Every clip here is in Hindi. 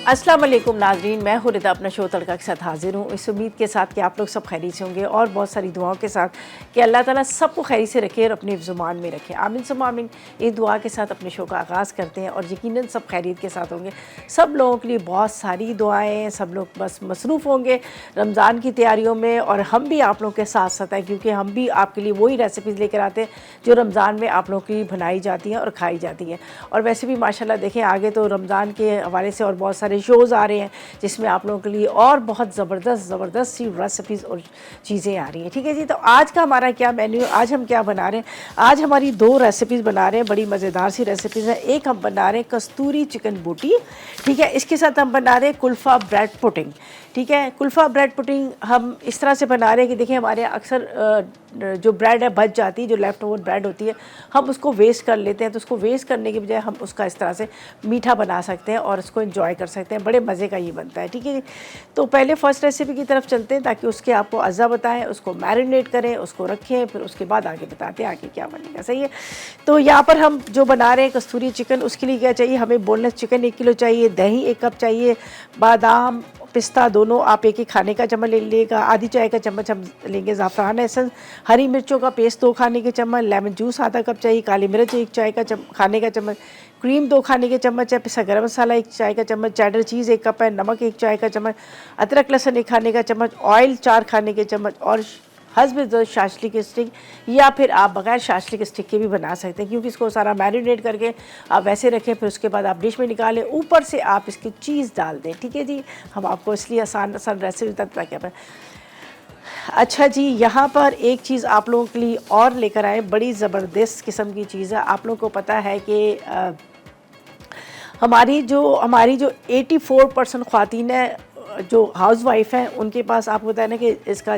अस्सलाम वालेकुम नाज़रीन, मैं हूँ रिदा अपना शो तड़का के साथ हाजिर हूँ। इस उम्मीद के साथ कि आप लोग सब खैरियत से होंगे और बहुत सारी दुआओं के साथ कि अल्लाह ताला सबको खैरियत से रखे और अपने ज़ुबान में रखे। आमीन सुम्मा आमीन। इस दुआ के साथ अपने शो का आगाज़ करते हैं और यकीनन सब खैरियत के साथ होंगे। सब लोगों के लिए बहुत सारी दुआएँ, सब लोग बस मसरूफ़ होंगे रमज़ान की तैयारियों में और हम भी आप लोगों के साथ साथ हैं, क्योंकि हम भी आपके लिए वही रेसिपीज़ लेकर आते हैं जो रमज़ान में आप लोगों के लिए बनाई जाती हैं और खाई जाती हैं। और वैसे भी माशाल्लाह देखें, आगे तो रमज़ान के हवाले से और बहुत सारे शोज़ आ रहे हैं जिसमें आप लोगों के लिए और बहुत ज़बरदस्त सी रेसिपीज़ और चीज़ें आ रही हैं। ठीक है जी, तो आज का हमारा क्या मेन्यू, आज हम क्या बना रहे हैं। आज हमारी 2 रेसिपीज़ बना रहे हैं, बड़ी मज़ेदार सी रेसिपीज़ हैं। एक हम बना रहे हैं कस्तूरी चिकन बोटी, ठीक है। इसके साथ हम बना रहे हैं कुल्फ़ा ब्रेड पुडिंग, ठीक है। कुल्फ़ा ब्रेड पुडिंग हम इस तरह से बना रहे हैं कि देखिए, हमारे यहाँ अक्सर जो ब्रेड है बच जाती है, जो लेफ़्ट ओवर ब्रेड होती है, हम उसको वेस्ट कर लेते हैं। तो उसको वेस्ट करने के बजाय हम उसका इस तरह से मीठा बना सकते हैं और उसको एंजॉय कर सकते हैं। बड़े मज़े का ये बनता है, ठीक है। तो पहले फ़र्स्ट रेसिपी की तरफ चलते हैं ताकि उसके आपको अज़ा बताएं, उसको मैरिनेट करें, उसको रखें, फिर उसके बाद आगे बताते हैं आगे क्या बनेगा, सही है। तो यहाँ पर हम जो बना रहे हैं कस्तूरी चिकन, उसके लिए क्या चाहिए हमें, बोनलेस चिकन 1 किलो चाहिए, दही 1 कप चाहिए, बादाम पिस्ता दोनों आप 1-1 खाने का चम्मच ले लीजिएगा, आधी चाय का चम्मच हम लेंगे ज़ाफ़रान एसेंस, हरी मिर्चों का पेस्ट 2 खाने के चम्मच, लेमन जूस आधा कप चाहिए, काली मिर्च 1 चाय का खाने का चम्मच, क्रीम 2 खाने के चम्मच है, पिसा गरम मसाला 1 चाय का चम्मच, चेडर चीज़ 1 कप है, नमक 1 चाय का चम्मच, अदरक लहसुन 1 खाने का चम्मच, ऑयल 4 खाने के चम्मच और हस्ब शाशली के स्टिक, या फिर आप बगैर शाशली के स्टिक के भी बना सकते हैं, क्योंकि इसको सारा मैरिनेट करके आप वैसे रखें, फिर उसके बाद आप डिश में निकालें, ऊपर से आप इसकी चीज़ डाल दें, ठीक है जी। हम आपको इसलिए आसान रेसिपी बताते हैं। अच्छा जी, यहाँ पर एक चीज़ आप लोगों के लिए और लेकर आए, बड़ी ज़बरदस्त किस्म की चीज़ है। आप लोगों को पता है कि हमारी जो 84% ख़वातीन है जो हाउस वाइफ हैं, उनके पास आपको बताया ना कि इसका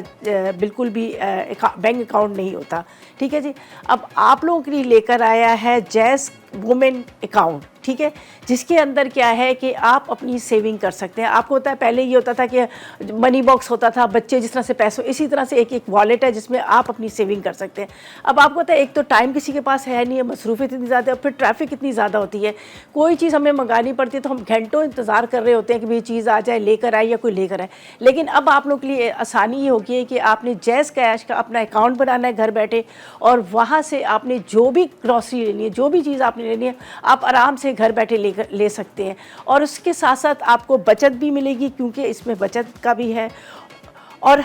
बिल्कुल भी बैंक अकाउंट नहीं होता, ठीक है जी। अब आप लोगों के लिए लेकर आया है जैज़ वुमेन अकाउंट, ठीक है, जिसके अंदर क्या है कि आप अपनी सेविंग कर सकते हैं। आपको होता है, पहले ये होता था कि मनी बॉक्स होता था, बच्चे जिस तरह से पैसों, इसी तरह से एक वॉलेट है जिसमें आप अपनी सेविंग कर सकते हैं। अब आपको होता है, एक तो टाइम किसी के पास है नहीं है, मसरूफ़ियत इतनी ज़्यादा है, फिर ट्रैफिक इतनी ज़्यादा होती है, कोई चीज़ हमें मंगानी पड़ती है तो हम घंटों इंतज़ार कर रहे होते हैं कि भाई चीज़ आ जाए, लेकर आए या कोई लेकर आए। लेकिन अब आप लोग के लिए आसानी ये होगी कि आपने जैज़ कैश का अपना अकाउंट बनाना है घर बैठे, और वहाँ से आपने जो भी ग्रॉसरी लेनी है, जो भी चीज़ आपने लेनी है, आप आराम से घर बैठे ले सकते हैं। और उसके साथ साथ आपको बचत भी मिलेगी, क्योंकि इसमें बचत का भी है। और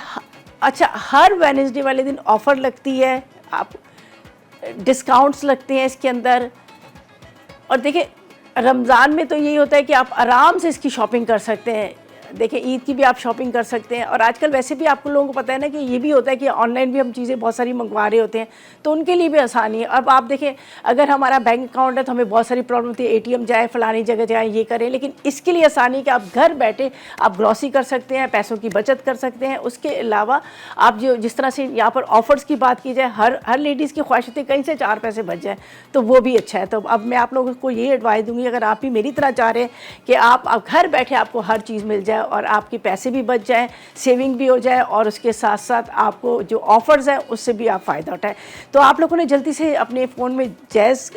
अच्छा, हर वेडनेसडे वाले दिन ऑफ़र लगती है, आप डिस्काउंट्स लगते हैं इसके अंदर। और देखिए, रमज़ान में तो यही होता है कि आप आराम से इसकी शॉपिंग कर सकते हैं। देखिए, ईद की भी आप शॉपिंग कर सकते हैं, और आजकल वैसे भी आपको लोगों को पता है ना कि ये भी होता है कि ऑनलाइन भी हम चीज़ें बहुत सारी मंगवा रहे होते हैं, तो उनके लिए भी आसानी है। अब आप देखें, अगर हमारा बैंक अकाउंट है तो हमें बहुत सारी प्रॉब्लम होती है, एटीएम जाए, फ़लानी जगह जाए, ये करें, लेकिन इसके लिए आसानी है कि आप घर बैठे आप ग्रॉसरी कर सकते हैं, पैसों की बचत कर सकते हैं। उसके अलावा आप जो जिस तरह से यहाँ पर ऑफ़र्स की बात की जाए, हर लेडीज़ की ख्वाहिश होती है कहीं से 4 पैसे बच जाए, तो वो भी अच्छा है। तो अब मैं आप लोगों को ये एडवाइस दूँगी, अगर आप भी मेरी तरह चाह रहे हैं कि आप घर बैठे आपको हर चीज़ मिल जाए और आपके पैसे भी बच जाएँ, सेविंग भी हो जाए, और उसके साथ साथ आपको जो ऑफ़र्स हैं उससे भी आप फ़ायदा उठाएँ, तो आप लोगों ने जल्दी से अपने फ़ोन में जैज़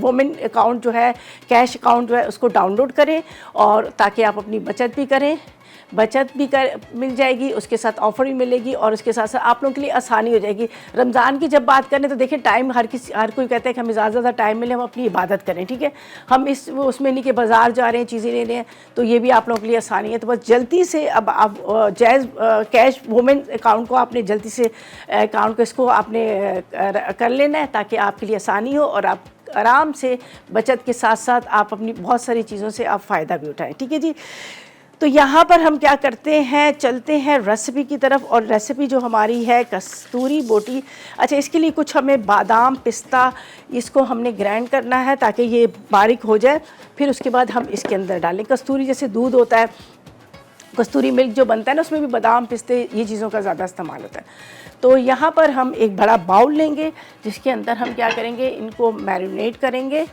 वुमेन अकाउंट जो है, कैश अकाउंट जो है, उसको डाउनलोड करें, और ताकि आप अपनी बचत भी करें, मिल जाएगी, उसके साथ ऑफ़र भी मिलेगी, और उसके साथ साथ आप लोगों के लिए आसानी हो जाएगी। रमज़ान की जब बात करें तो देखिए, टाइम हर कोई कहता है कि हमें ज़्यादा टाइम मिले, हम अपनी इबादत करें, ठीक है। हम उसमें नहीं कि बाज़ार जा रहे हैं, चीज़ें ले रहे हैं, तो ये भी आप लोगों के लिए आसानी है। तो बस जल्दी से अब आप जैज़ कैश वुमेन अकाउंट को आपने जल्दी से अकाउंट को इसको आपने कर लेना है, ताकि आपके लिए आसानी हो और आप आराम से बचत के साथ साथ आप अपनी बहुत सारी चीज़ों से आप फ़ायदा भी उठाएँ, ठीक है जी। तो यहाँ पर हम क्या करते हैं, चलते हैं रेसिपी की तरफ, और रेसिपी जो हमारी है कस्तूरी बोटी। अच्छा, इसके लिए कुछ हमें बादाम, पिस्ता, इसको हमने ग्राइंड करना है ताकि ये बारीक हो जाए, फिर उसके बाद हम इसके अंदर डालें। कस्तूरी जैसे दूध होता है, कस्तूरी मिल्क जो बनता है ना, उसमें भी बादाम, पिस्ते, ये चीज़ों का ज़्यादा इस्तेमाल होता है। तो यहाँ पर हम एक बड़ा बाउल लेंगे, जिसके अंदर हम क्या करेंगे, इनको मैरिनेट करेंगे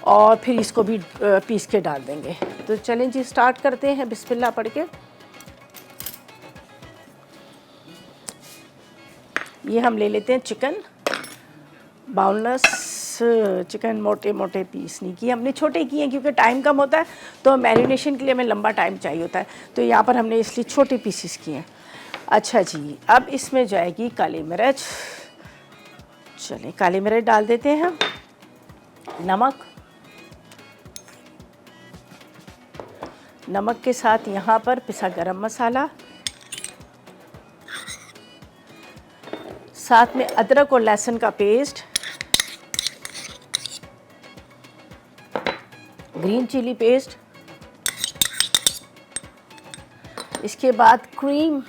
और फिर इसको भी पीस के डाल देंगे। तो चलें जी, स्टार्ट करते हैं बिस्मिल्लाह पढ़ के। ये हम ले लेते हैं चिकन बाउलनेस, चिकन मोटे मोटे पीस नहीं किए हमने, छोटे किए हैं क्योंकि टाइम कम होता है, तो मैरिनेशन के लिए हमें लंबा टाइम चाहिए होता है, तो यहाँ पर हमने इसलिए छोटे पीसेस किए हैं। अच्छा जी, अब इसमें जाएगी काली मिर्च। चलिए काली मिर्च डाल देते हैं हम, नमक, नमक के साथ यहाँ पर पिसा गरम मसाला, साथ में अदरक और लहसुन का पेस्ट, ग्रीन चिली पेस्ट, इसके बाद क्रीम,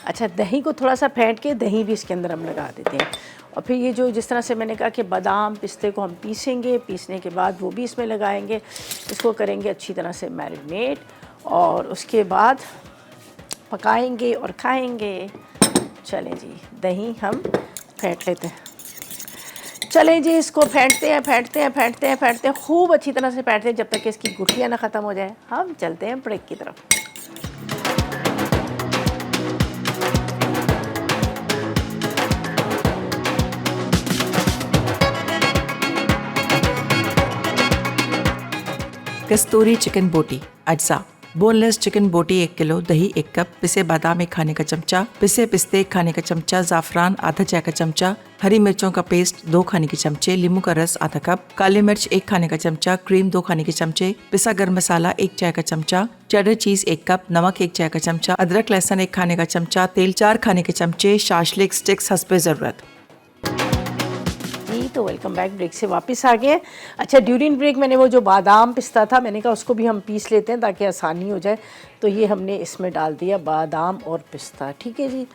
अच्छा दही को थोड़ा सा फेंट के दही भी इसके अंदर हम लगा देते हैं। और फिर ये जो जिस तरह से मैंने कहा कि बादाम पिस्ते को हम पीसेंगे, पीसने के बाद वो भी इसमें लगाएंगे, इसको करेंगे अच्छी तरह से मैरिनेट और उसके बाद पकाएंगे और खाएंगे। चलें जी, दही हम फेंट लेते हैं। चलें जी, इसको फेंटते हैं फेंटते हैं फेंटते हैं फेंटते हैं, खूब अच्छी तरह से फेंटते हैं जब तक कि इसकी गुठलियाँ ना ख़त्म हो जाए। हम चलते हैं ब्रेक की तरफ। कस्तूरी चिकन बोटी अज्जा। बोनलेस चिकन बोटी 1 किलो, दही 1 कप, पिसे बादाम 1 खाने का चमचा, पिसे पिस्ते 1 खाने का चमचा, ज़ाफ़रान आधा चाय का चमचा, हरी मिर्चों का पेस्ट 2 खाने के चमचे, नींबू का रस आधा कप, काली मिर्च 1 खाने का चमचा, क्रीम 2 खाने के चमचे, पिसा गरम मसाला 1 चाय का चमचा, चेडर चीज़ 1 कप, नमक 1 चाय का चमचा, अदरक लहसुन 1 खाने का चमचा, तेल 4 खाने के चमचे, शाशलिक स्टिक्स हस्बे ज़रूरत। तो वेलकम बैक, ब्रेक से वापस आ गए। अच्छा, ड्यूरिंग ब्रेक मैंने वो जो बादाम पिस्ता था, मैंने कहा उसको भी हम पीस लेते हैं ताकि आसानी हो जाए, तो ये हमने इसमें डाल दिया बादाम और पिस्ता। ठीक है जी।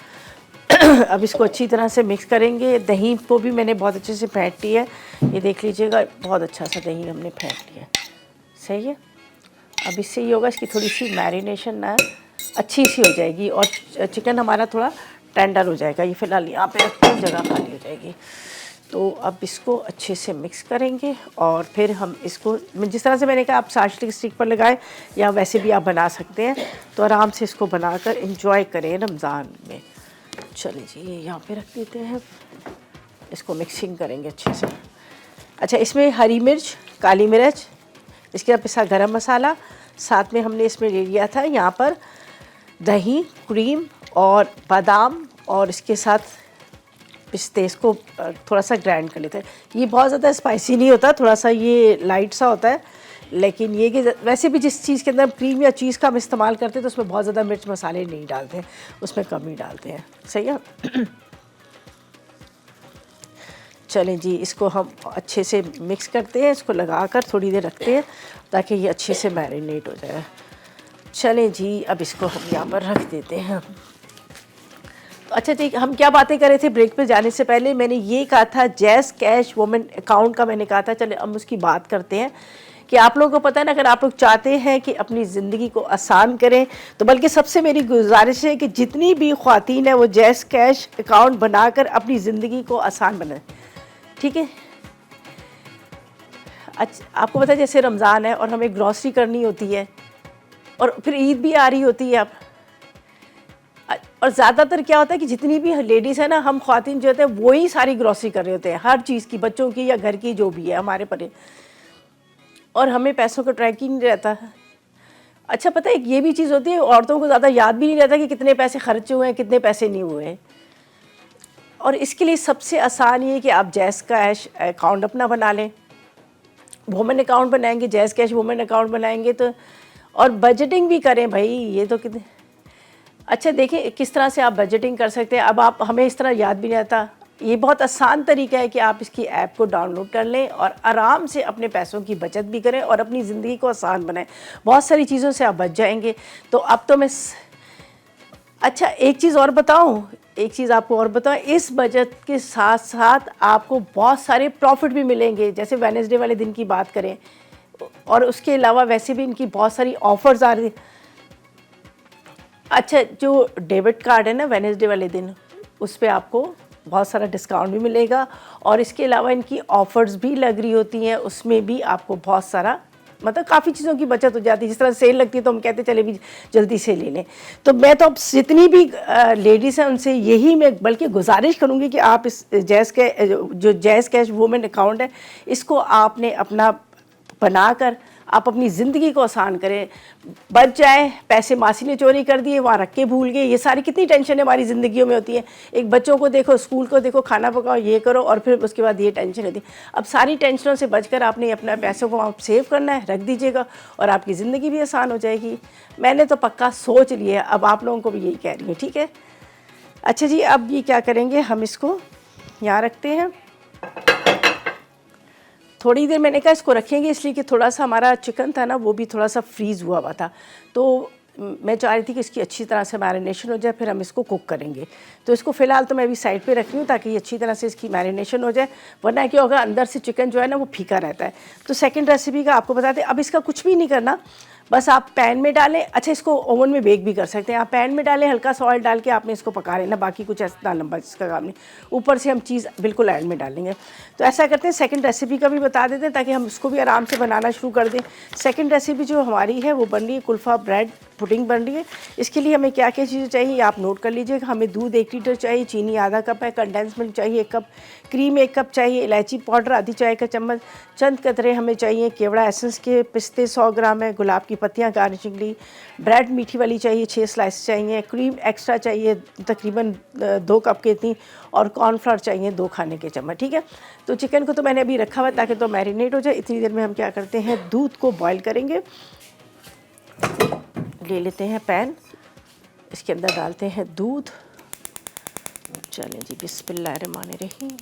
अब इसको अच्छी तरह से मिक्स करेंगे। दही को भी मैंने बहुत अच्छे से फेंट लिया है, ये देख लीजिएगा, बहुत अच्छा सा दही हमने फेंट लिया। सही है। अब इससे ये होगा, इसकी थोड़ी सी मैरिनेशन ना अच्छी सी हो जाएगी और चिकन हमारा थोड़ा टेंडर हो जाएगा। ये फ़िलहाल यहाँ पे रखते हैं, जगह खाली हो जाएगी। तो अब इसको अच्छे से मिक्स करेंगे और फिर हम इसको, जिस तरह से मैंने कहा, आप शाशलिक स्टिक पर लगाएं या वैसे भी आप बना सकते हैं, तो आराम से इसको बनाकर एंजॉय करें रमज़ान में। चलिए जी, ये यहाँ पे रख देते हैं, इसको मिक्सिंग करेंगे अच्छे से। अच्छा, इसमें हरी मिर्च, काली मिर्च, इसके बाद पिसा गरम मसाला, साथ में हमने इसमें ले लिया था यहाँ पर दही, क्रीम और बादाम, और इसके साथ पिस्ते, इसको थोड़ा सा ग्राइंड कर लेते हैं। ये बहुत ज़्यादा स्पाइसी नहीं होता, थोड़ा सा ये लाइट सा होता है, लेकिन ये कि वैसे भी जिस चीज़ के अंदर हम क्रीम या चीज़ का हम इस्तेमाल करते हैं तो उसमें बहुत ज़्यादा मिर्च मसाले नहीं डालते हैं, उसमें कम ही डालते हैं। सही है। चलें जी, इसको हम अच्छे से मिक्स करते हैं, इसको लगाकर थोड़ी देर रखते हैं ताकि ये अच्छे से मैरिनेट हो जाए। चलें जी, अब इसको हम यहाँ पर रख देते हैं। अच्छा ठीक, हम क्या बातें कर रहे थे ब्रेक पे जाने से पहले? मैंने ये कहा था जैज़ कैश वुमेन अकाउंट का, मैंने कहा था। चले अब उसकी बात करते हैं कि आप लोगों को पता है ना, अगर आप लोग चाहते हैं कि अपनी ज़िंदगी को आसान करें, तो बल्कि सबसे मेरी गुजारिश है कि जितनी भी ख़वातीन है वो जैज़ कैश अकाउंट बनाकर अपनी ज़िंदगी को आसान बनाएं। ठीक है। अच्छा, आपको पता है जैसे रमज़ान है और हमें ग्रॉसरी करनी होती है और फिर ईद भी आ रही होती है अब, और ज़्यादातर क्या होता है कि जितनी भी लेडीज़ है ना, हम ख़वातीन जो होते हैं वही सारी ग्रॉसरी कर रहे होते हैं, हर चीज़ की, बच्चों की या घर की जो भी है हमारे पर, और हमें पैसों का ट्रैकिंग नहीं रहता है। अच्छा, पता है ये भी चीज़ होती है, औरतों को ज़्यादा याद भी नहीं रहता कि कितने पैसे खर्च हुए हैं, कितने पैसे नहीं हुए हैं। और इसके लिए सबसे आसान ये है कि आप जैज़ कैश अकाउंट अपना बना लें। वुमेन अकाउंट बनाएंगे, जैज़ कैश वुमेन अकाउंट बनाएंगे तो, और बजटिंग भी करें भाई, ये तो कितने अच्छा। देखिए किस तरह से आप बजटिंग कर सकते हैं। अब आप, हमें इस तरह याद भी नहीं आता, ये बहुत आसान तरीका है कि आप इसकी ऐप को डाउनलोड कर लें और आराम से अपने पैसों की बचत भी करें और अपनी ज़िंदगी को आसान बनाएं। बहुत सारी चीज़ों से आप बच जाएंगे। तो अब तो मैं अच्छा एक चीज़ और बताऊं, एक चीज़ आपको और बताऊं, इस बचत के साथ साथ आपको बहुत सारे प्रॉफिट भी मिलेंगे। जैसे वेडनेसडे वाले दिन की बात करें, और उसके अलावा वैसे भी इनकी बहुत सारी ऑफ़र्स आ रही। अच्छा, जो डेबिट कार्ड है ना वेडनेसडे वाले दिन, उस पर आपको बहुत सारा डिस्काउंट भी मिलेगा, और इसके अलावा इनकी ऑफ़र्स भी लग रही होती हैं, उसमें भी आपको बहुत सारा मतलब काफ़ी चीज़ों की बचत हो जाती है। जिस तरह सेल लगती है तो हम कहते चले भी जल्दी से ले लें। तो मैं तो अब जितनी भी लेडीज़ हैं उनसे यही मैं बल्कि गुजारिश करूँगी कि आप इस जैज़ कैश वुमेन अकाउंट है, इसको आपने अपना बनाकर आप अपनी ज़िंदगी को आसान करें। बच जाए पैसे, मासी ने चोरी कर दिए, वहाँ रख के भूल गए, ये सारी कितनी टेंशन हमारी ज़िंदगियों में होती है। एक बच्चों को देखो, स्कूल को देखो, खाना पकाओ, ये करो, और फिर उसके बाद ये टेंशन होती है। अब सारी टेंशनों से बचकर आपने अपने पैसों को आप सेव करना है, रख दीजिएगा और आपकी ज़िंदगी भी आसान हो जाएगी। मैंने तो पक्का सोच लिया है, अब आप लोगों को भी यही कह रही हूँ, ठीक है। अच्छा जी, अब ये क्या करेंगे, हम इसको यहाँ रखते हैं। थोड़ी देर मैंने कहा इसको रखेंगे इसलिए कि थोड़ा सा हमारा चिकन था ना वो भी थोड़ा सा फ्रीज़ हुआ हुआ था, तो मैं चाह रही थी कि इसकी अच्छी तरह से मैरिनेशन हो जाए, फिर हम इसको कुक करेंगे। तो इसको फ़िलहाल तो मैं अभी साइड पे रख रही हूँ ताकि अच्छी तरह से इसकी मैरिनेशन हो जाए, वरना क्या होगा अंदर से चिकन जो है ना वो फीका रहता है। तो सेकंड रेसिपी का आपको बताते हैं। अब इसका कुछ भी नहीं करना, बस आप पैन में डालें। अच्छा, इसको ओवन में बेक भी कर सकते हैं आप। पैन में डालें, हल्का सा ऑयल डाल के आपने इसको पका लेना, बाकी कुछ ऐसा लंबा इसका काम नहीं। ऊपर से हम चीज़ बिल्कुल एंड में डालेंगे। तो ऐसा करते हैं, सेकंड रेसिपी का भी बता देते हैं ताकि हम इसको भी आराम से बनाना शुरू कर दें। सेकंड रेसिपी जो हमारी है वो बन रही है कुल्फ़ा ब्रेड पुडिंग बन रही है। इसके लिए हमें क्या क्या चीज़ें चाहिए आप नोट कर लीजिएगा। हमें दूध 1 लीटर चाहिए, चीनी आधा कप है, कंडेंस मिल्क चाहिए 1 कप, क्रीम 1 कप चाहिए, इलायची पाउडर आधी चाय का चम्मच, चंद कतरे हमें चाहिए केवड़ा एसेंस के, पिस्ते 100 ग्राम है, गुलाब की पत्तियाँ गार्निशिंग ली, ब्रेड मीठी वाली चाहिए 6 स्लाइस चाहिए, क्रीम एक्स्ट्रा चाहिए तकरीबन 2 कप के इतनी, और कॉर्नफ्लोर चाहिए 2 खाने के चम्मच, ठीक है। तो चिकन को तो मैंने अभी रखा हुआ है ताकि तो मैरिनेट हो जाए। इतनी देर में हम क्या करते हैं, दूध को बॉयल करेंगे। ले लेते हैं पैन, इसके अंदर डालते हैं दूध। चलें जी, बिस्मिल्लाहिर्रहमानिर्रहीम।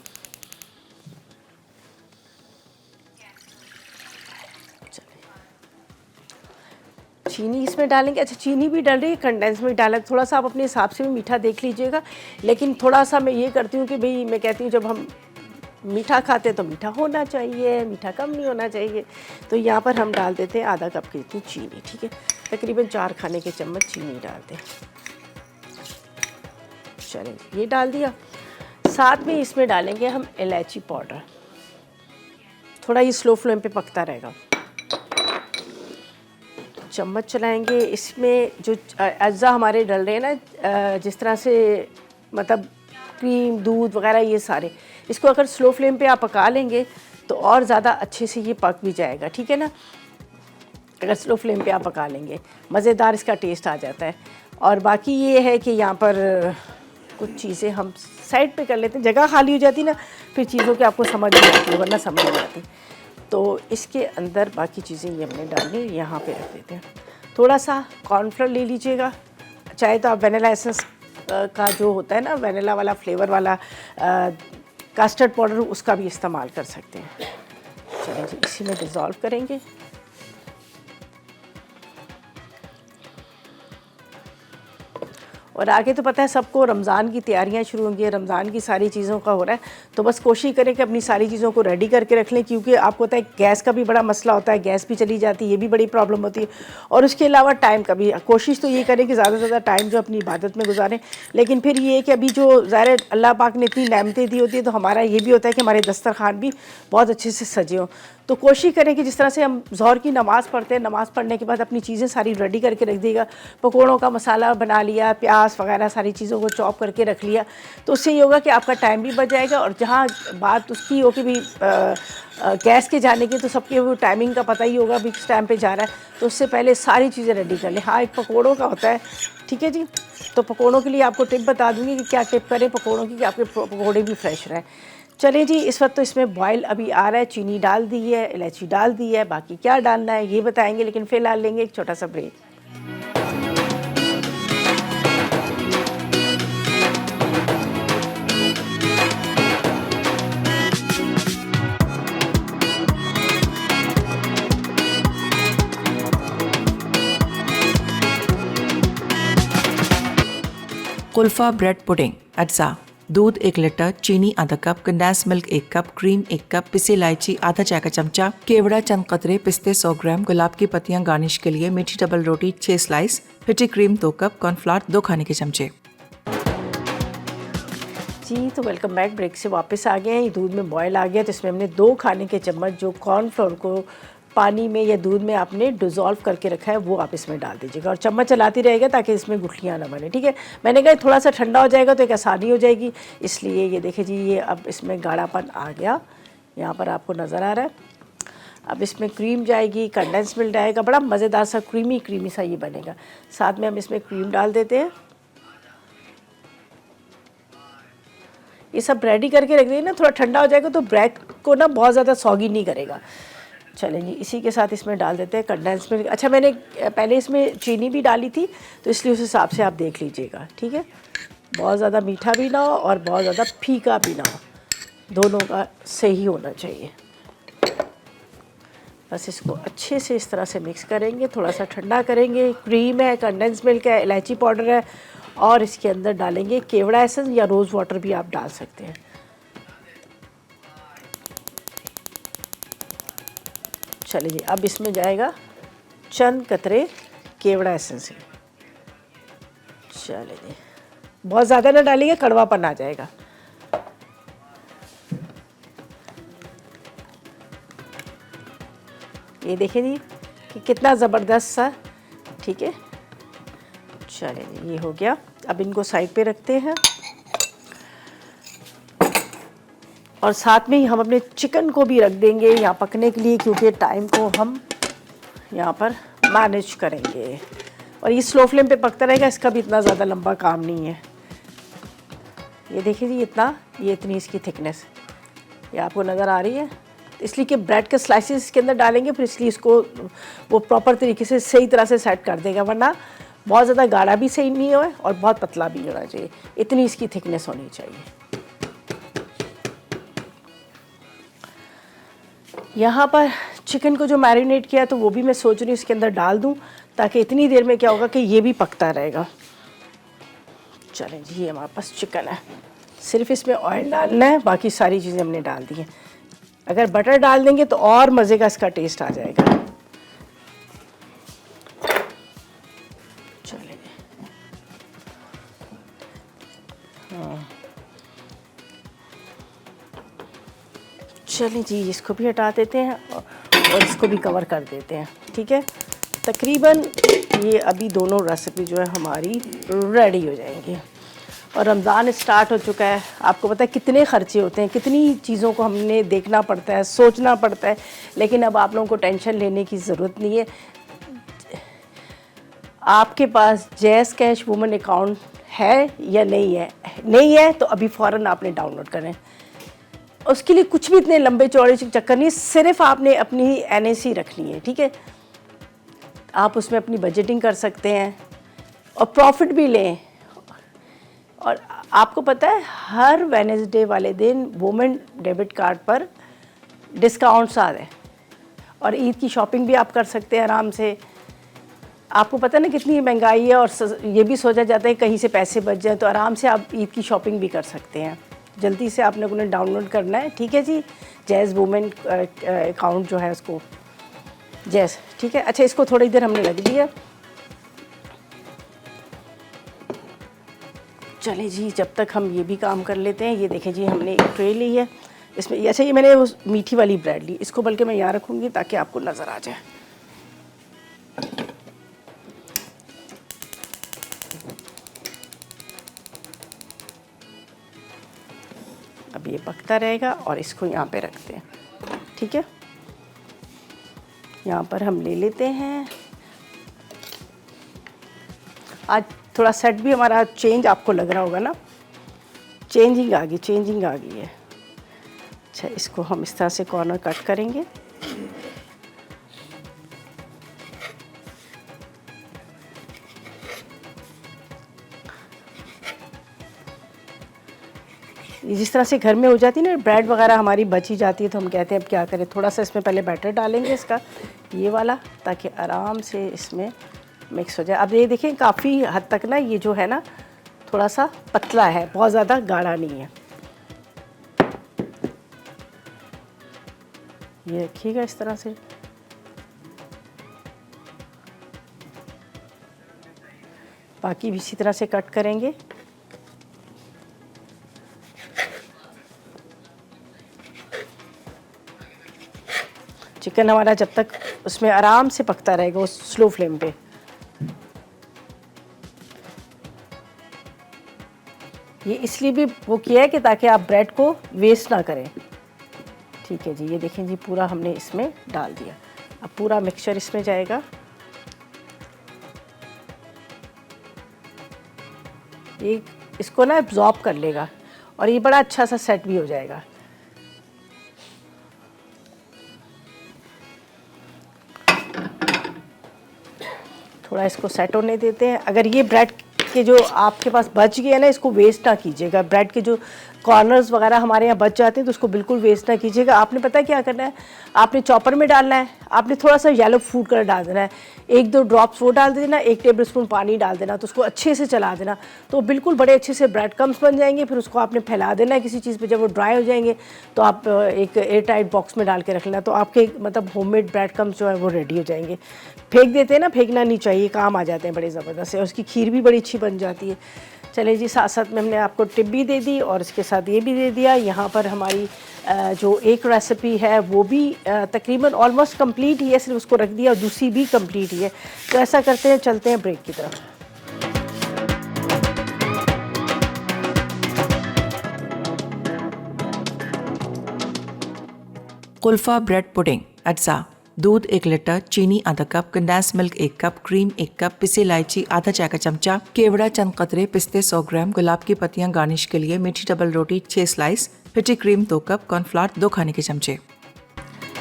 चीनी इसमें डालेंगे। अच्छा, चीनी भी डाल रही है, कंडेंस में डाला, थोड़ा सा आप अपने हिसाब से भी मीठा देख लीजिएगा। लेकिन थोड़ा सा मैं ये करती हूँ कि भाई मैं कहती हूँ जब हम मीठा खाते हैं तो मीठा होना चाहिए, मीठा कम नहीं होना चाहिए। तो यहाँ पर हम डाल देते हैं आधा कप की इतनी चीनी, ठीक है। तकरीबन 4 खाने के चम्मच चीनी डालते हैं। चलें, ये डाल दिया। साथ में इसमें डालेंगे हम इलायची पाउडर। थोड़ा ये स्लो फ्लेम पे पकता रहेगा। चम्मच चलाएंगे। इसमें जो अज्जा हमारे डल रहे हैं ना, जिस तरह से मतलब क्रीम दूध वगैरह ये सारे, इसको अगर स्लो फ्लेम पे आप पका लेंगे तो और ज़्यादा अच्छे से ये पक भी जाएगा, ठीक है ना। अगर स्लो फ्लेम पे आप पका लेंगे मज़ेदार इसका टेस्ट आ जाता है। और बाकी ये है कि यहाँ पर कुछ चीज़ें हम साइड पे कर लेते हैं, जगह खाली हो जाती ना फिर चीज़ों की आपको समझ नहीं आती, वरना समझ नहीं आती। तो इसके अंदर बाकी चीज़ें ये हमने डालनी, यहाँ पे रख देते हैं। थोड़ा सा कॉर्नफ्लोर ले लीजिएगा, चाहे तो आप वनीला एसेंस का जो होता है ना वनीला वाला फ्लेवर वाला कस्टर्ड पाउडर, उसका भी इस्तेमाल कर सकते हैं। चलिए जी, इसी में डिज़ोल्व करेंगे। और आगे तो पता है सबको रमज़ान की तैयारियां शुरू होंगी, रमज़ान की सारी चीज़ों का हो रहा है, तो बस कोशिश करें कि अपनी सारी चीज़ों को रेडी करके रख लें, क्योंकि आपको पता है गैस का भी बड़ा मसला होता है, गैस भी चली जाती है, ये भी बड़ी प्रॉब्लम होती है। और उसके अलावा टाइम का भी कोशिश तो ये करें कि ज़्यादा से ज़्यादा टाइम जो अपनी इबादत में गुजारें। लेकिन फिर ये है कि अभी जो ज़ाहिर अल्लाह पाक ने इतनी नेमतें दी होती है, तो हमारा ये भी होता है कि हमारे दस्तरखान भी बहुत अच्छे से सजे हों। तो कोशिश करें कि जिस तरह से हम ज़ोहर की नमाज़ पढ़ते हैं, नमाज़ पढ़ने के बाद अपनी चीज़ें सारी रेडी करके रख देगा। पकौड़ों का मसाला बना लिया, प्याज वगैरह सारी चीज़ों को चॉप करके रख लिया, तो उससे ये होगा कि आपका टाइम भी बच जाएगा। और जहाँ बात उसकी हो कि भी गैस के जाने की, तो सबके वो टाइमिंग का पता ही होगा भी किस टाइम पे जा रहा है, तो उससे पहले सारी चीज़ें रेडी कर लें। हाँ, एक पकौड़ों का होता है, ठीक है जी। तो पकौड़ों के लिए आपको टिप बता दूँगी कि क्या टिप करें पकौड़ों की कि आपके पकौड़े भी फ्रेश रहें। चलिए जी, इस वक्त तो इसमें बॉयल अभी आ रहा है, चीनी डाल दी है, इलायची डाल दी है, बाकी क्या डालना है ये बताएंगे, लेकिन फ़िलहाल लेंगे एक छोटा सा ब्रेक। कुल्फ़ा ब्रेड पुडिंग अज्जा: दूध 1 लीटर, चीनी आधा cup, condense milk 1 cup, cream 1 cup, पिसी इलायची आधा चाय का चमचा, केवड़ा चंद कतरे, पिस्ते 100 ग्राम, गुलाब की पत्तियां गार्निश के लिए, मीठी डबल रोटी 6 स्लाइस, फिटी क्रीम 2 कप, कॉर्नफ्लोर 2 खाने के चमचे। जी, तो वेलकम बैक। ब्रेक से वापस आ गए हैं। ये दूध में बॉयल आ गया, तो इसमें हमने 2 खाने के चम्मच जो कॉर्नफ्लोर को पानी में या दूध में आपने डिज़ोल्व करके रखा है वो आप इसमें डाल दीजिएगा और चम्मच चलाती रहेगा ताकि इसमें गुठलियाँ ना बने। ठीक है, मैंने कहा थोड़ा सा ठंडा हो जाएगा तो एक आसानी हो जाएगी, इसलिए ये देखिए जी ये अब इसमें गाढ़ापन आ गया, यहाँ पर आपको नज़र आ रहा है। अब इसमें क्रीम जाएगी, कंडेंस मिल्क आएगा, बड़ा मज़ेदार सा क्रीमी सा ये बनेगा। साथ में हम इसमें क्रीम डाल देते हैं। ये सब रेडी करके रख देंगे ना, थोड़ा ठंडा हो जाएगा तो ब्रेड को ना बहुत ज़्यादा सॉगी नहीं करेगा। चलें जी, इसी के साथ इसमें डाल देते हैं कंडेंस मिल्क। अच्छा, मैंने पहले इसमें चीनी भी डाली थी तो इसलिए उस हिसाब से आप देख लीजिएगा। ठीक है, बहुत ज़्यादा मीठा भी ना हो और बहुत ज़्यादा फीका भी ना हो, दोनों का सही होना चाहिए। बस इसको अच्छे से इस तरह से मिक्स करेंगे, थोड़ा सा ठंडा करेंगे। क्रीम है, कंडेंस मिल्क है, इलायची पाउडर है और इसके अंदर डालेंगे केवड़ा एसेंस या रोज़ वाटर भी आप डाल सकते हैं। चलिए जी, अब इसमें जाएगा चंद कतरे केवड़ा एसेंस। चलिए जी, बहुत ज़्यादा ना डालिए, कड़वापन आ जाएगा। ये देखिए जी कि कितना ज़बरदस्त सा। ठीक है, चलिए जी, ये हो गया। अब इनको साइड पे रखते हैं और साथ में ही हम अपने चिकन को भी रख देंगे यहाँ पकने के लिए, क्योंकि टाइम को हम यहाँ पर मैनेज करेंगे और ये स्लो फ्लेम पे पकता रहेगा, इसका भी इतना ज़्यादा लंबा काम नहीं है। ये देखिए जी ये इतनी इसकी थिकनेस ये आपको नज़र आ रही है, इसलिए कि ब्रेड के स्लाइसेस इसके अंदर डालेंगे, फिर इसलिए इसको वो प्रॉपर तरीके से सही तरह से सेट कर देगा, वरना बहुत ज़्यादा गाढ़ा भी सही नहीं हो और बहुत पतला भी होना चाहिए, इतनी इसकी थिकनेस होनी चाहिए। यहाँ पर चिकन को जो मैरिनेट किया तो वो भी मैं सोच रही हूँ इसके अंदर डाल दूँ, ताकि इतनी देर में क्या होगा कि ये भी पकता रहेगा। चलें जी, ये हमारे पास चिकन है, सिर्फ इसमें ऑयल डालना है, बाकी सारी चीज़ें हमने डाल दी हैं। अगर बटर डाल देंगे तो और मज़े का इसका टेस्ट आ जाएगा। चलिए, हाँ चलिए जी, इसको भी हटा देते हैं और इसको भी कवर कर देते हैं। ठीक है, तकरीबन ये अभी दोनों रेसिपी जो है हमारी रेडी हो जाएंगी और रमज़ान स्टार्ट हो चुका है। आपको पता है कितने ख़र्चे होते हैं, कितनी चीज़ों को हमने देखना पड़ता है, सोचना पड़ता है, लेकिन अब आप लोगों को टेंशन लेने की ज़रूरत नहीं है। आपके पास जैज़ कैश वुमन अकाउंट है या नहीं है? नहीं है तो अभी फ़ौरन आपने डाउनलोड करें। उसके लिए कुछ भी इतने लंबे चौड़े चक्कर नहीं, सिर्फ आपने अपनी NAC रखनी है। ठीक है, आप उसमें अपनी बजटिंग कर सकते हैं और प्रॉफिट भी लें। और आपको पता है हर वेडनेसडे वाले दिन वुमेन डेबिट कार्ड पर डिस्काउंट्स आ रहे हैं और ईद की शॉपिंग भी आप कर सकते हैं आराम से। आपको पता है ना कितनी महंगाई है और ये भी सोचा जाता है कहीं से पैसे बच जाए, तो आराम से आप ईद की शॉपिंग भी कर सकते हैं। जल्दी से आपने उन्हें डाउनलोड करना है। ठीक है जी, जैज़ वुमेन अकाउंट जो है उसको जैज़। ठीक है, अच्छा इसको थोड़ी देर हमने रख दिया। चलिए जी, जब तक हम ये भी काम कर लेते हैं। ये देखें जी, हमने एक ट्रे ली है, इसमें अच्छा ये मैंने उस मीठी वाली ब्रेड ली, इसको बल्कि मैं यहाँ रखूँगी ताकि आपको नज़र आ जाए। अब ये पकता रहेगा और इसको यहाँ पे रखते हैं। ठीक है, यहाँ पर हम ले लेते हैं। आज थोड़ा सेट भी हमारा चेंज आपको लग रहा होगा ना, चेंजिंग आ गई है। अच्छा, इसको हम इस तरह से कॉर्नर कट करेंगे। जिस तरह से घर में हो जाती है ना ब्रेड वगैरह हमारी बची जाती है, तो हम कहते हैं अब क्या करें, थोड़ा सा इसमें पहले बैटर डालेंगे इसका ये वाला, ताकि आराम से इसमें मिक्स हो जाए। अब ये देखें काफ़ी हद तक ना ये जो है ना थोड़ा सा पतला है, बहुत ज़्यादा गाढ़ा नहीं है। ये रखिएगा इस तरह से। बाकी भी इसी तरह से कट करेंगे। चिकन हमारा जब तक उसमें आराम से पकता रहेगा, वो स्लो फ्लेम पे। ये इसलिए भी वो किया है कि ताकि आप ब्रेड को वेस्ट ना करें। ठीक है जी, ये देखें जी, पूरा हमने इसमें डाल दिया। अब पूरा मिक्सचर इसमें जाएगा। ये इसको ना एब्जॉर्ब कर लेगा और ये बड़ा अच्छा सा सेट भी हो जाएगा। थोड़ा इसको सेट होने देते हैं। अगर ये ब्रेड के जो आपके पास बच गए ना, इसको वेस्ट ना कीजिएगा। ब्रेड के जो कॉर्नर्स वगैरह हमारे यहाँ बच जाते हैं तो उसको बिल्कुल वेस्ट ना कीजिएगा। आपने पता है क्या करना है, आपने चॉपर में डालना है, आपने थोड़ा सा येलो फूड कलर डाल देना है, 1-2 ड्रॉप्स वो डाल देना, 1 टेबल स्पून पानी डाल देना, तो उसको अच्छे से चला देना, तो बिल्कुल बड़े अच्छे से ब्रेड क्रम्स बन जाएंगे। फिर उसको आपने फैला देना है किसी चीज़ पे। जब वो ड्राई हो जाएंगे तो आप एक एयर टाइट बॉक्स में डाल के रख लेना, तो आपके मतलब होममेड ब्रेड क्रम्स जो है वो रेडी हो जाएंगे। फेंक देते हैं ना, फेंकना नहीं चाहिए, काम आ जाते हैं बड़े ज़बरदस्त है, और उसकी खीर भी बड़ी अच्छी बन जाती है। चले जी, साथ साथ में हमने आपको टिप भी दे दी और इसके साथ ये भी दे दिया। यहाँ पर हमारी जो एक रेसिपी है वो भी तकरीबन ऑलमोस्ट कंप्लीट ही है, सिर्फ उसको रख दिया, और दूसरी भी कंप्लीट ही है। तो ऐसा करते हैं, चलते हैं ब्रेक की तरफ। कुल्फ़ा ब्रेड पुडिंग अज्जा। दूध 1 लीटर, चीनी आधा cup, condense milk 1 cup, cream 1 cup, पिसी इलायची आधा चाय का चमचा, केवड़ा चंद कतरे, पिस्ते 100 ग्राम, गुलाब की पत्तियां गार्निश के लिए, मीठी डबल रोटी 6 स्लाइस, फिटी क्रीम 2 कप, कॉर्नफ्लावर 2 खाने के चमचे।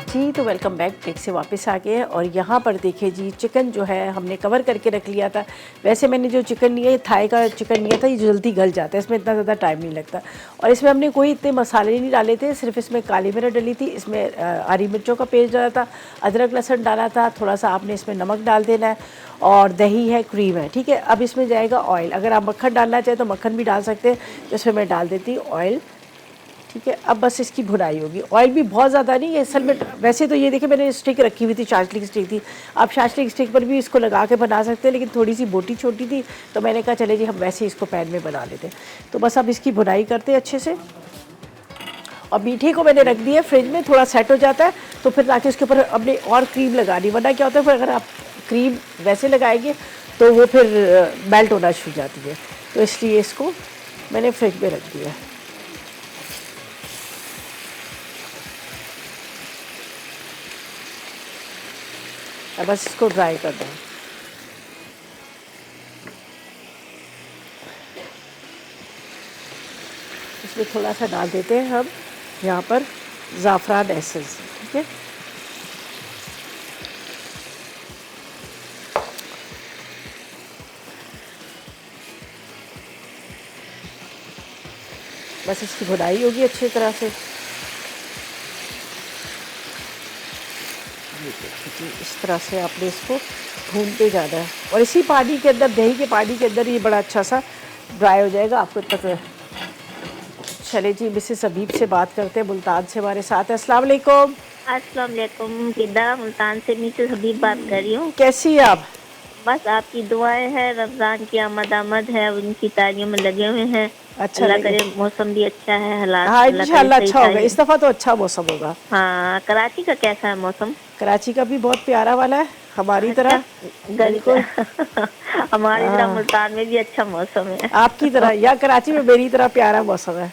जी, तो वेलकम बैक, ब्रेक से वापस आ गए हैं। और यहाँ पर देखिए जी, चिकन जो है हमने कवर करके रख लिया था। वैसे मैंने जो चिकन लिया, ये थाई का चिकन लिया था, ये जल्दी गल जाता है, इसमें इतना ज़्यादा टाइम नहीं लगता। और इसमें हमने कोई इतने मसाले नहीं डाले थे, सिर्फ इसमें काली मिर्च डली थी, इसमें हरी मिर्चों का पेस्ट डाला था, अदरक लहसुन डाला था, थोड़ा सा आपने इसमें नमक डाल देना है, और दही है, क्रीम है। ठीक है, अब इसमें जाएगा ऑयल। अगर आप मक्खन डालना चाहें तो मक्खन भी डाल सकते हैं, जिसमें मैं डाल देती हूँ ऑयल। ठीक है, अब बस इसकी भुनाई होगी। ऑयल भी बहुत ज़्यादा नहीं है असल में। वैसे तो ये देखिए, मैंने स्टिक रखी हुई थी, चाशनी की स्टिक थी, आप चाशनी की स्टिक पर भी इसको लगा के बना सकते हैं, लेकिन थोड़ी सी बोटी छोटी थी तो मैंने कहा चले जी हम वैसे ही इसको पैन में बना लेते हैं। तो बस अब इसकी भुनाई करते हैं अच्छे से। और मीठे को मैंने रख दिया फ्रिज में, थोड़ा सेट हो जाता है तो फिर ताकि उसके ऊपर अपने और क्रीम लगानी, वरना क्या होता है फिर अगर आप क्रीम वैसे लगाएंगे तो वो फिर मेल्ट होना शुरू हो जाती है। तो इसलिए इसको मैंने फ्रिज में रख दिया। अब बस इसको ड्राई कर दें। इसमें थोड़ा सा डाल देते हैं हम यहाँ पर ज़ाफ़रान एसेंस। ठीक है, बस इसकी भुनाई होगी अच्छी तरह से। इस तरह से आपने इसको भूनते जाना है, और इसी पानी के अंदर, दही के पानी के अंदर ये बड़ा अच्छा सा ड्राई हो जाएगा आपको तक। चले जी, मिसेस हबीब से बात करते हैं, मुल्तान से हमारे साथ है। अस्सलाम वालेकुम। अस्सलाम वालेकुम, किदा मुल्तान से मिसेस हबीब बात कर रही हूँ। कैसी है आप? बस आपकी दुआएं हैं, रमज़ान की आमद है, उनकी तैयारियों में लगे हुए हैं। अच्छा, अल्लाह करे मौसम भी अच्छा है, हालात हाँ अल्लाह करे इंशाल्लाह सही अच्छा होगा, रहे। इस दफ़ा तो अच्छा मौसम होगा। हाँ, कराची का कैसा है मौसम? कराची का भी बहुत प्यारा वाला है, हमारी तरह। बिल्कुल हमारी तरह मुल्तान में भी अच्छा मौसम है। आपकी तरह या कराची में मेरी तरह प्यारा मौसम है।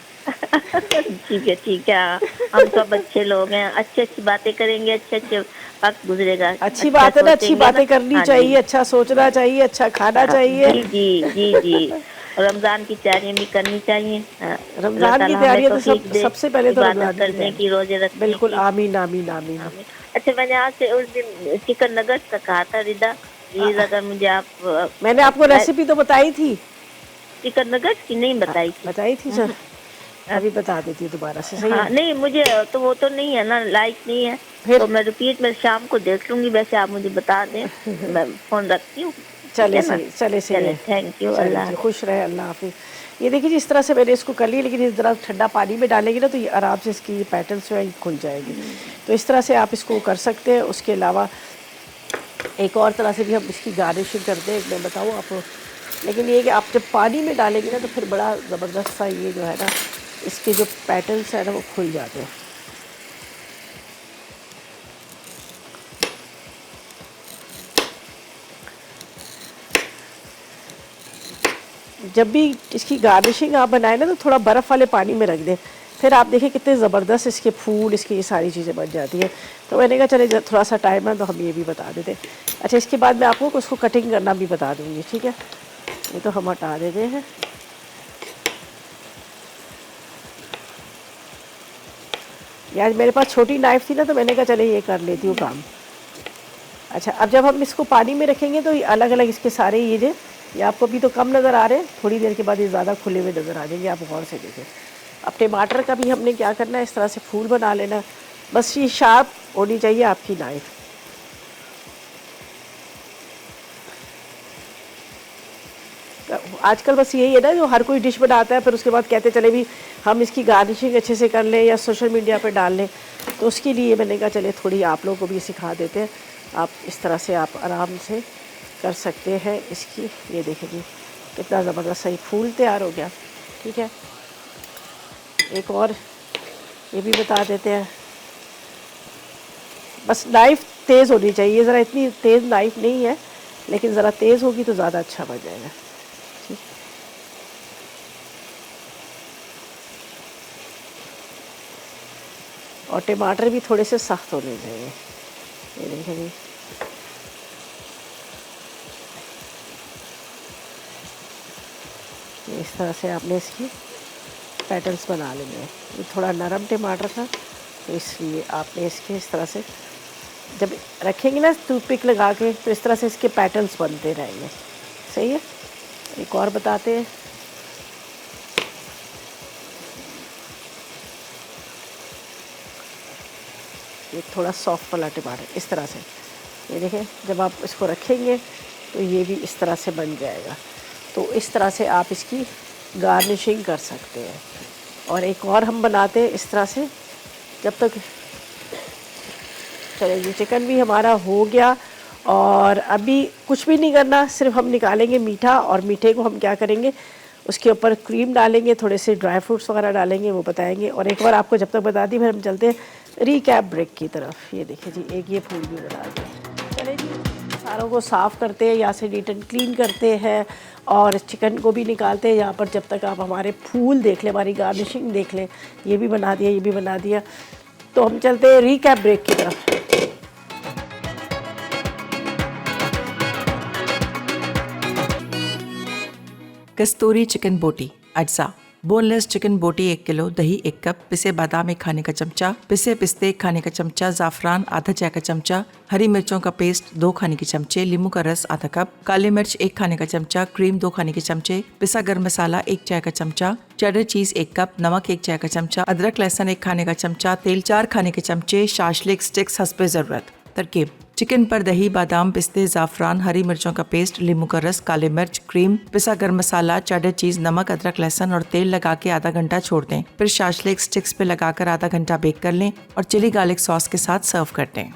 ठीक है, हम सब अच्छे लोग हैं, अच्छी अच्छी बातें करेंगे, अच्छे वक्त गुजरेगा। अच्छी बात है ना, अच्छी बातें करनी चाहिए, अच्छा सोचना चाहिए, अच्छा खाना चाहिए। जी जी जी रमजान की तैयारियां भी करनी चाहिए। रमजान की तैयारियां तो सबसे पहले तो इबादत करने की, रोजे रखने की। बिल्कुल, आमीन आमीन आमीन। अच्छा, मैंने आपसे उस दिन चिकन नगेट्स का कहा था रिदा, प्लीज अगर मुझे आप मैंने आपको रेसिपी तो बताई थी, चिकन नगेट्स की नहीं बताई थी सर, अभी बता देती हूँ दोबारा से। सही हाँ, है? नहीं मुझे तो वो तो नहीं है ना, लाइक नहीं है, तो मैं रिपीट में शाम को देख लूंगी। वैसे आप मुझे बता दें, मैं फोन रखती हूँ। चले सही, थैंक यू, अल्लाह खुश रहे, अल्लाह हाफिज़। ये देखिए जी, इस तरह से मैंने इसको कर लिया, लेकिन इस तरह ठंडा पानी में डालेंगे ना तो ये आराम से इसकी पैटर्न्स जो है खुल जाएगी। तो इस तरह से आप इसको कर सकते हैं। उसके अलावा एक और तरह से भी हम इसकी गार्निशिंग करते हैं, मैं बताऊँ आपको। लेकिन ये कि आप जब पानी में डालेंगे ना तो फिर बड़ा ज़बरदस्त सा ये जो है ना, इसके जो पैटर्न्स है ना वो खुल जाते हैं। जब भी इसकी गार्निशिंग आप बनाए ना तो थोड़ा बर्फ़ वाले पानी में रख दें, फिर आप देखिए कितने ज़बरदस्त इसके फूल, इसकी ये सारी चीज़ें बन जाती हैं। तो मैंने कहा चले थोड़ा सा टाइम है तो हम ये भी बता देते। अच्छा, इसके बाद मैं आपको उसको कटिंग करना भी बता दूँगी, ठीक है। ये तो हम हटा देते हैं। यार मेरे पास छोटी नाइफ़ थी ना, तो मैंने कहा चले ये कर लेती हूँ काम। अच्छा, अब जब हम इसको पानी में रखेंगे तो ये अलग अलग इसके सारे ये आपको अभी तो कम नज़र आ रहे हैं, थोड़ी देर के बाद ये ज़्यादा खुले हुए नज़र आ जाएंगे, आप गौर से देखें। अब टमाटर का भी हमने क्या करना है, इस तरह से फूल बना लेना। बस ये शार्प होनी चाहिए आपकी नाइफ़। आजकल बस यही है ना, जो हर कोई डिश बनाता है फिर उसके बाद कहते चले भी हम इसकी गार्निशिंग अच्छे से कर लें या सोशल मीडिया पे डाल लें। तो उसके लिए मैंने कहा चले थोड़ी आप लोगों को भी सिखा देते हैं। आप इस तरह से आप आराम से कर सकते हैं इसकी। ये देखें जी कितना ज़बरदस्त सही फूल तैयार हो गया, ठीक है। एक और ये भी बता देते हैं, बस नाइफ़ तेज़ होनी चाहिए, ज़रा इतनी तेज़ नाइफ़ नहीं है, लेकिन ज़रा तेज़ होगी तो ज़्यादा अच्छा बन जाएगा, ठीक। और टमाटर भी थोड़े से सख्त होने चाहिए। ये देखें जी, इस तरह से आपने इसकी पैटर्न्स बना लेंगे। ये थोड़ा नरम टमाटर था तो इसलिए आपने इसके इस तरह से जब रखेंगे ना टूथपिक लगा के, तो इस तरह से इसके पैटर्न्स बनते रहेंगे, सही है। एक और बताते हैं, ये थोड़ा सॉफ्ट वाला टमाटर इस तरह से, ये देखें जब आप इसको रखेंगे तो ये भी इस तरह से बन जाएगा। तो इस तरह से आप इसकी गार्निशिंग कर सकते हैं। और एक और हम बनाते हैं इस तरह से, जब तक चलिए जी चिकन भी हमारा हो गया और अभी कुछ भी नहीं करना, सिर्फ हम निकालेंगे मीठा, और मीठे को हम क्या करेंगे उसके ऊपर क्रीम डालेंगे, थोड़े से ड्राई फ्रूट्स वगैरह डालेंगे, वो बताएंगे। और एक बार आपको जब तक बता दी, फिर हम चलते हैं रीकैप ब्रेक की तरफ। ये देखिए जी एक ये फूल भी बना दिया। चलिए जी सारों को साफ़ करते हैं, यहाँ से नीट एंड क्लीन करते हैं और चिकन को भी निकालते हैं। यहाँ पर जब तक आप हमारे फूल देख लें, हमारी गार्निशिंग देख लें, ये भी बना दिया, ये भी बना दिया, तो हम चलते हैं रीकैप ब्रेक की तरफ। कस्तूरी चिकन बोटी अज्जा। बोनलेस चिकन बोटी 1 किलो, दही 1 कप, पिसे बादाम 1 खाने का चमचा, पिसे पिस्ते 1 खाने का चमचा, जाफरान आधा चाय का चमचा, हरी मिर्चों का पेस्ट 2 खाने के चमचे, नींबू का रस आधा कप, काली मिर्च 1 खाने का चमचा, क्रीम 2 खाने के चमचे, पिसा गर्म मसाला 1 चाय का चमचा, चेडर चीज 1 कप, नमक 1 चाय का चमचा, अदरक लहसुन 1 खाने का चमचा, तेल 4 खाने के चमचे, शाशलिक स्टिक्स हस्बे जरूरत। तरकीब: चिकन पर दही, बादाम, पिस्ते, जाफरान, हरी मिर्चों का पेस्ट, नींबू का रस, काले मिर्च, क्रीम, पिसा गर्म मसाला, चेडर चीज, नमक, अदरक लहसुन और तेल लगा के आधा घंटा छोड़ दें। फिर शाशलिक स्टिक्स पे लगाकर आधा घंटा बेक कर लें और चिली गार्लिक सॉस के साथ सर्व कर दें।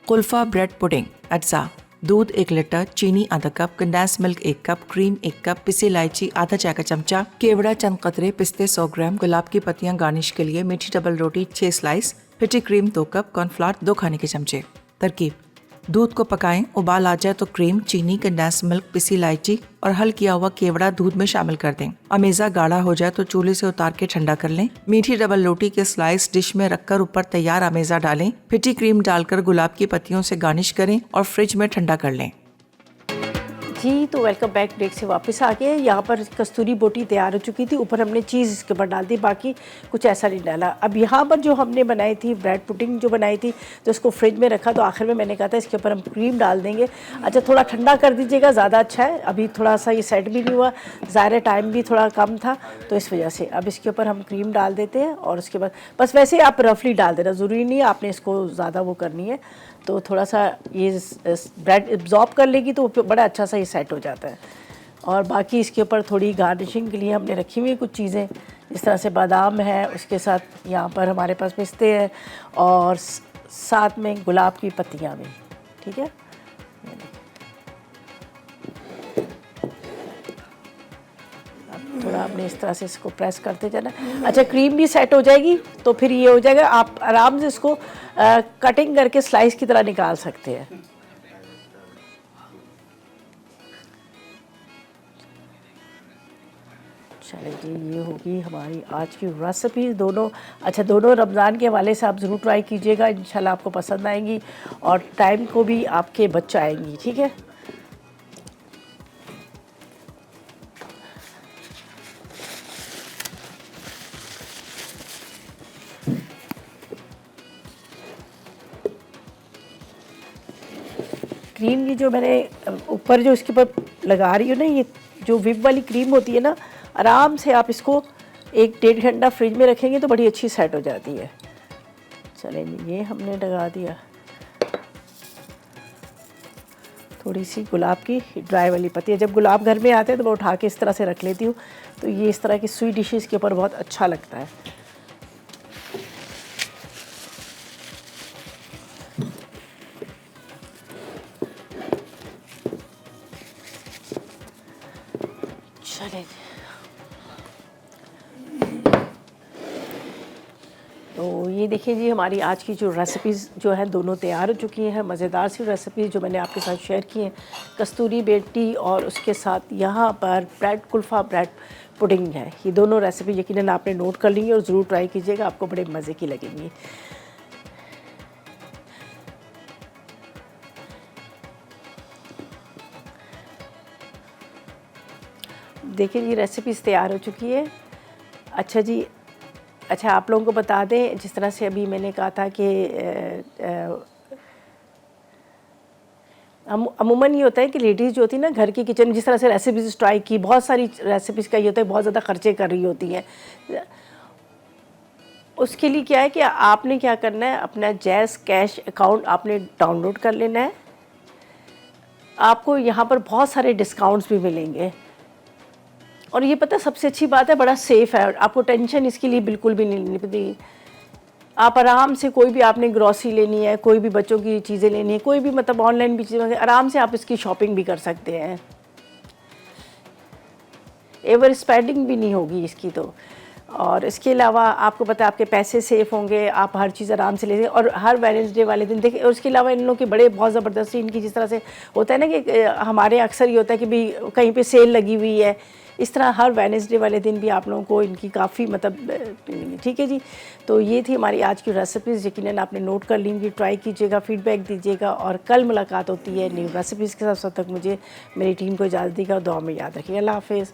कुल्फा ब्रेड पुडिंग अज्जा। दूध 1 लीटर, चीनी आधा cup, condense milk 1 cup, cream 1 cup, पिसी इलायची आधा चाय का चमचा, केवड़ा चंद कतरे, पिस्ते 100 ग्राम, गुलाब की पत्तियां गार्निश के लिए, मीठी डबल रोटी 6 स्लाइस, फिटी क्रीम 2 कप, कॉर्नफ्लावर 2 खाने के चमचे। तरकीब: दूध को पकाएं, उबाल आ जाए तो क्रीम, चीनी, कंडेंस मिल्क, पिसी इलायची और हल किया हुआ केवड़ा दूध में शामिल कर दें। अमेज़ा गाढ़ा हो जाए तो चूल्हे से उतार के ठंडा कर लें। मीठी डबल रोटी के स्लाइस डिश में रखकर ऊपर तैयार अमेज़ा डालें। फिटी क्रीम डालकर गुलाब की पत्तियों से गार्निश करें और फ्रिज में ठंडा कर लें। जी तो वेलकम बैक ब्रेक से वापस आ गए। यहाँ पर कस्तूरी बोटी तैयार हो चुकी थी, ऊपर हमने चीज़ इसके ऊपर डाल दी, बाकी कुछ ऐसा नहीं डाला। अब यहाँ पर जो हमने बनाई थी ब्रेड पुडिंग जो बनाई थी, तो उसको फ्रिज में रखा, तो आखिर में मैंने कहा था इसके ऊपर हम क्रीम डाल देंगे। अच्छा थोड़ा ठंडा कर दीजिएगा, ज़्यादा अच्छा है। अभी थोड़ा सा ये सेट भी नहीं हुआ, ज़ाहिर टाइम भी थोड़ा कम था, तो इस वजह से अब इसके ऊपर हम क्रीम डाल देते हैं। और उसके बाद बस वैसे आप रफली डाल देना, ज़रूरी नहीं है आपने इसको ज़्यादा वो करनी है। तो थोड़ा सा ये ब्रेड एब्जॉर्ब कर लेगी तो बड़ा अच्छा सा ये सेट हो जाता है। और बाकी इसके ऊपर थोड़ी गार्निशिंग के लिए हमने रखी हुई कुछ चीज़ें, इस तरह से बादाम है, उसके साथ यहाँ पर हमारे पास पिस्ते हैं और साथ में गुलाब की पत्तियाँ भी, ठीक है। थोड़ा आपने इस तरह से इसको प्रेस करते जाना। अच्छा क्रीम भी सेट हो जाएगी तो फिर ये हो जाएगा, आप आराम से इसको कटिंग करके स्लाइस की तरह निकाल सकते हैं। चलिए जी, ये होगी हमारी आज की रेसिपी। दोनों अच्छा, दोनों रमज़ान के हवाले से आप ज़रूर ट्राई कीजिएगा, इंशाल्लाह आपको पसंद आएंगी और टाइम को भी आपके बच आएंगी। ठीक है, क्रीम की जो मैंने ऊपर जो इसके ऊपर लगा रही हूँ ना, ये जो विप वाली क्रीम होती है ना, आराम से आप इसको 1-1.5 घंटा फ्रिज में रखेंगे तो बड़ी अच्छी सेट हो जाती है। चलें, ये हमने लगा दिया। थोड़ी सी गुलाब की ड्राई वाली पत्ती है, जब गुलाब घर में आते हैं तो मैं उठा के इस तरह से रख लेती हूँ, तो ये इस तरह की स्वीट डिशेस के ऊपर बहुत अच्छा लगता है। चलें, तो ये देखिए जी, हमारी आज की जो रेसिपीज़ जो हैं दोनों तैयार हो चुकी हैं। मज़ेदार सी रेसिपी जो मैंने आपके साथ शेयर की हैं, कस्तूरी बेटी और उसके साथ यहाँ पर ब्रेड कुल्फ़ा, ब्रेड पुडिंग है। ये दोनों रेसिपी यकीनन आपने नोट कर ली और ज़रूर ट्राई कीजिएगा, आपको बड़े मज़े की लगेंगी। देखिए जी, रेसिपीज़ तैयार हो चुकी है। अच्छा जी, अच्छा आप लोगों को बता दें, जिस तरह से अभी मैंने कहा था कि अमूमन ये होता है कि लेडीज़ जो होती है ना घर की किचन में, जिस तरह से रेसिपीज़ ट्राई की, बहुत सारी रेसिपीज़ का ये होता है बहुत ज़्यादा खर्चे कर रही होती हैं। उसके लिए क्या है कि आपने क्या करना है, अपना जैज़ कैश अकाउंट आपने डाउनलोड कर लेना है। आपको यहाँ पर बहुत सारे डिस्काउंट्स भी मिलेंगे और ये पता सबसे अच्छी बात है, बड़ा सेफ़ है, आपको टेंशन इसके लिए बिल्कुल भी नहीं लेनी पड़ती। आप आराम से कोई भी आपने ग्रॉसरी लेनी है, कोई भी बच्चों की चीज़ें लेनी है, कोई भी मतलब ऑनलाइन भी चीज़ें, आराम से आप इसकी शॉपिंग भी कर सकते हैं। एवर स्पेंडिंग भी नहीं होगी इसकी तो। और इसके अलावा आपको पता है आपके पैसे सेफ़ होंगे, आप हर चीज़ आराम से ले सकते। और हर वेडनेसडे वाले दिन देखिए, और इसके अलावा इन लोगों के बड़े बहुत ज़बरदस्ती इनकी जिस तरह से होता है ना कि हमारे अक्सर ये होता है कि भाई कहीं पे सेल लगी हुई है, इस तरह हर वेडनेसडे वाले दिन भी आप लोगों को इनकी काफ़ी मतलब ठीक है जी। तो ये थी हमारी आज की रेसिपीज़, यकीनन आपने नोट कर ली, ट्राई कीजिएगा, फीडबैक दीजिएगा और कल मुलाकात होती है न्यू रेसिपीज़ के साथ। तब तक मुझे मेरी टीम को इजाज़त देगा, दुआ में याद रखिएगा। अल्लाह हाफ़िज़।